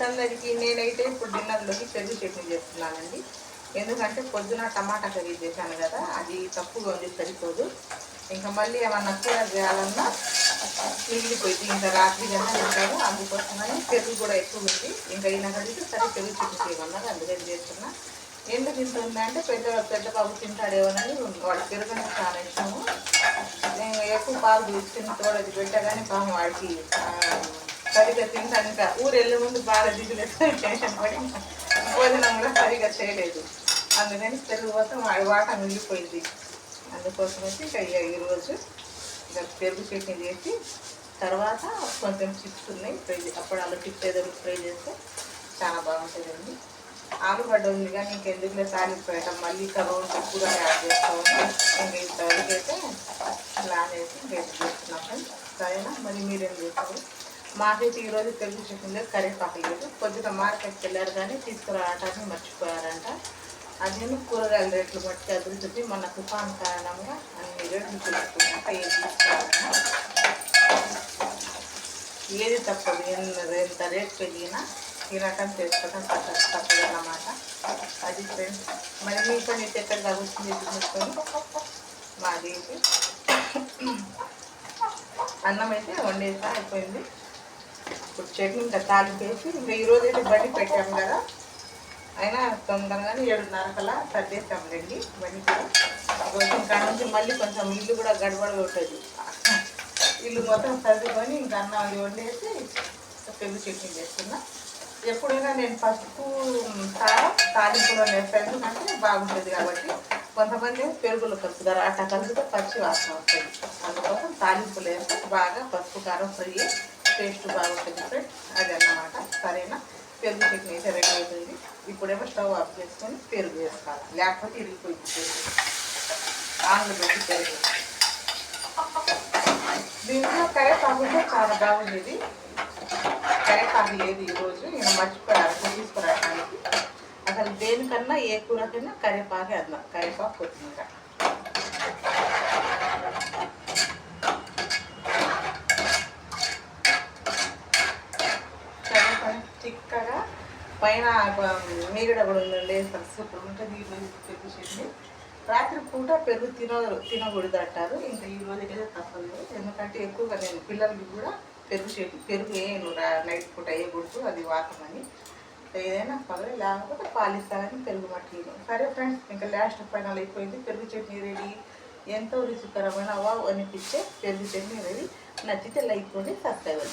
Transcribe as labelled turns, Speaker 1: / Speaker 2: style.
Speaker 1: అందరికీ నేనైతే ఇప్పుడు డిన్నర్లోకి పెరుగు చట్నీ చేస్తున్నానండి. ఎందుకంటే పొద్దున టమాటా కర్రీ చేశాను కదా, అది తక్కువగా ఉంది, సరిపోదు. ఇంకా మళ్ళీ ఏమన్నా కూర చేయాలన్నా మిగిలిపోయింది, ఇంకా రాత్రి కన్నా తింటారు. అందుకోసమని పెరుగు కూడా ఎక్కువ ఉంది. ఇంకా ఈయన కడిగితే సరే పెరుగు చట్నీ చేయమన్నారు, అందుకని చేస్తున్నా. ఎందుకు ఇంత ఉందంటే పెద్ద బాబు తింటాడేమోనని, వాడు పెరుగు అంటే చాలా ఇష్టము. నేను ఎక్కువ పాలు తీసుకుని తోడది పెట్టా కానీ పాపం వాడికి సరిగ్గా తింటాను. ఇంకా ఊరు వెళ్ళే ముందు బాగా దిగులేదు, టెన్షన్ పడి భోజనం కూడా సరిగ్గా చేయలేదు. అందుకని పెరుగు కోసం వాడి వాట మిగిలిపోయింది. అందుకోసం వచ్చి ఇంకా ఈరోజు ఇంకా పెరుగు చట్నీ చేసి తర్వాత కొంచెం చిప్స్ ఉన్నాయి ఫ్రై, అప్పుడు చిప్స్ ఏదో ఫ్రై చేస్తే చాలా బాగుంటుందండి. ఆలుగడ్డ ఉంది కానీ ఇంకెందుకులే తాలిపోయటం, మళ్ళీ కరోనా కూడా యాడ్ చేసుకోవాలి. ఇంకా ఇంతవరకు అయితే ఇలా చేసి ఇంకేం చేస్తున్నాం. సరేనా, మరి మీరేం చేస్తారు? మాకైతే ఈరోజు పెరుగు చట్నీ లేదు, కరివేపాకు లేదు. కొద్దిగా మార్కెట్కి వెళ్ళారు కానీ తీసుకురావటాన్ని మర్చిపోయారంట. అదేమో కూరగాయల రేట్లు బట్టి అదులుతుంది. మొన్న తుఫాన్ కారణంగా అన్ని రేట్లు చూసుకున్నాక ఏది తీసుకోవాలన్నా ఏది తప్పదు. ఎంత రేట్ పెరిగినా తినటం చేసుకోవటం తప్పదన్నమాట. అది ఫ్రెండ్స్, మరి మీ పని అయితే ఎక్కడ తగ్గుతుంది చూసుకొని. మాది అన్నం అయితే వండేసా అయిపోయింది. ఇప్పుడు చట్నీ ఇంకా తాలింపేసి ఇంకా ఈరోజు అయితే బండి పెట్టాము కదా, అయినా తొందరగానే 7:30 కల్లా సర్దేస్తాంలేండి బండి కూడా. రోజు ఇంకా నుంచి మళ్ళీ కొంచెం ఇల్లు కూడా గడబడగా ఉంటుంది. ఇల్లు మొత్తం సర్దుకొని ఇంకా అన్నం అది వండేసి పెరుగు చట్నీ చేస్తున్నా. ఎప్పుడైనా నేను పసుపు తాలింపులో వేస్తాను, ఎందుకంటే బాగుంటుంది కాబట్టి. కొంతమంది పెరుగులు కలుపుతారు, అట్లా కలిపితే పచ్చి వాసన వస్తుంది. అందుకోసం తాలింపులు వేస్తే బాగా పసుపు కారం ఫ్రై టేస్ట్ బాగుంటుంది ఫ్రెండ్స్. అది అన్నమాట. సరేనా, పెరుగు చట్నీ అయితే రెడీ అవుతుంది. ఇప్పుడేమో స్టవ్ ఆఫ్ చేసుకొని పెరుగు వేసుకోవాలి, లేకపోతే ఇరిగిపోయింది పెరుగు. ఆంగ్ల పెట్టి పెరుగు దీంట్లో కరివేపాకు ఉంటే చాలా బాగుండేది. కరివేపాకు లేదు ఈరోజు, నేను మర్చిపోయాను తీసుకురావడానికి. అసలు దేనికన్నా ఏ కూరకైనా కరివేపాకే అన్నా, కరివేపాకు కొత్తిమీర. కరివేపాకు చిక్కగా పైన మీగడ కూడా ఉందండి, సూపర్ ఉంటుంది ఈరోజు పెరుగు చట్నీ. రాత్రి పూట పెరుగు తినకూడదు అంటారు. ఇంకా ఈ రోజు అయితే తప్పదు, ఎందుకంటే ఎక్కువగా నేను పిల్లలకి కూడా పెరుగు వేయను, నైట్ పూట వేయకూడదు, అది వాతమని. ఏదైనా పగలు లేకపోతే పాలిస్తానని పెరుగు మట్టిను. సరే ఫ్రెండ్స్, ఇంకా లాస్ట్ ఫైనల్ అయిపోయింది. పెరుగు చట్నీ రెడీ. ఎంతో రుచికరమైన వావ్ అనిపించే పెరుగు చట్నీ రెడీ. నచ్చితే లైక్ కొట్టి సబ్స్క్రైబ్.